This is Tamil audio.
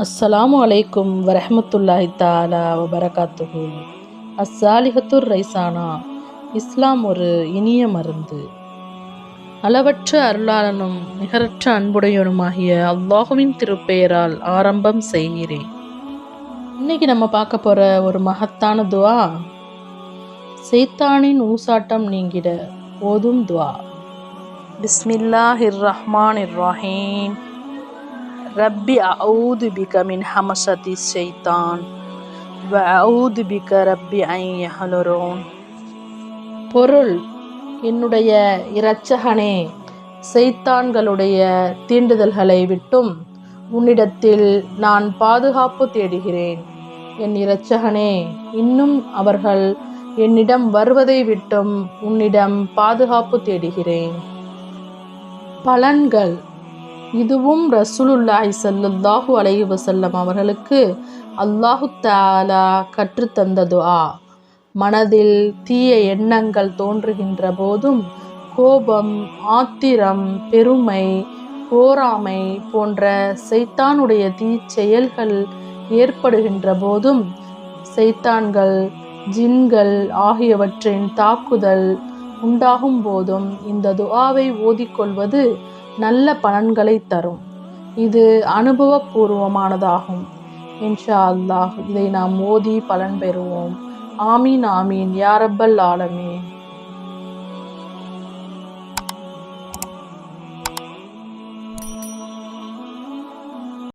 அஸ்ஸலாமு அலைக்கும் வரஹ்மத்துல்லாஹி தஆலா வபரகாத்துஹு. அஸ்ஸாலிஹத்துர் ரைசானா. இஸ்லாம் ஒரு இனிய மருந்து. அளவற்ற அருளாளனும் நிகரற்ற அன்புடையவனுமாகிய அல்லாஹுவின் திருப்பெயரால் ஆரம்பம் செய்கிறேன். இன்னைக்கு நம்ம பார்க்க போகிற ஒரு மகத்தான துவா, சைத்தானின் ஊசாட்டம் நீங்கிட ஓதும் துவா. பிஸ்மில்லாஹிர் ரஹ்மானிர் ரஹீம். ரப்பி அஊது பிக மின் ஹமஸதி ஷைத்தான் வ அஊது பிக ரப்பி அன் யஹ்லுரூன். பொருள்: என்னுடைய இரட்சகனே, சைத்தான்களுடைய தீண்டுதல்களை விட்டும் உன்னிடத்தில் நான் பாதுகாப்பு தேடுகிறேன். என் இரட்சகனே, இன்னும் அவர்கள் என்னிடம் வருவதை விட்டும் உன்னிடம் பாதுகாப்பு தேடுகிறேன். பலன்கள்: இதுவும் ரசூலுல்லாஹி ஸல்லல்லாஹு அலைஹி வஸல்லம் அவர்களுக்கு அல்லாஹு தஆலா கற்றுத்தந்த துஆ. மனதில் தீய எண்ணங்கள் தோன்றுகின்ற போதும், கோபம், ஆத்திரம், பெருமை, போராமை போன்ற சைத்தானுடைய தீச்செயல்கள் ஏற்படுகின்ற போதும், சைத்தான்கள், ஜின்கள் ஆகியவற்றின் தாக்குதல் உண்டாகும் போதும் இந்த துஆவை ஓதிக்கொள்வது நல்ல பலன்களை தரும். இது அனுபவபூர்வமானதாகும். இன்ஷா அல்லாஹ் இதை நாம் ஓதி பலன் பெறுவோம். ஆமீன் ஆமீன் யா ரப்பல் ஆலமீன்.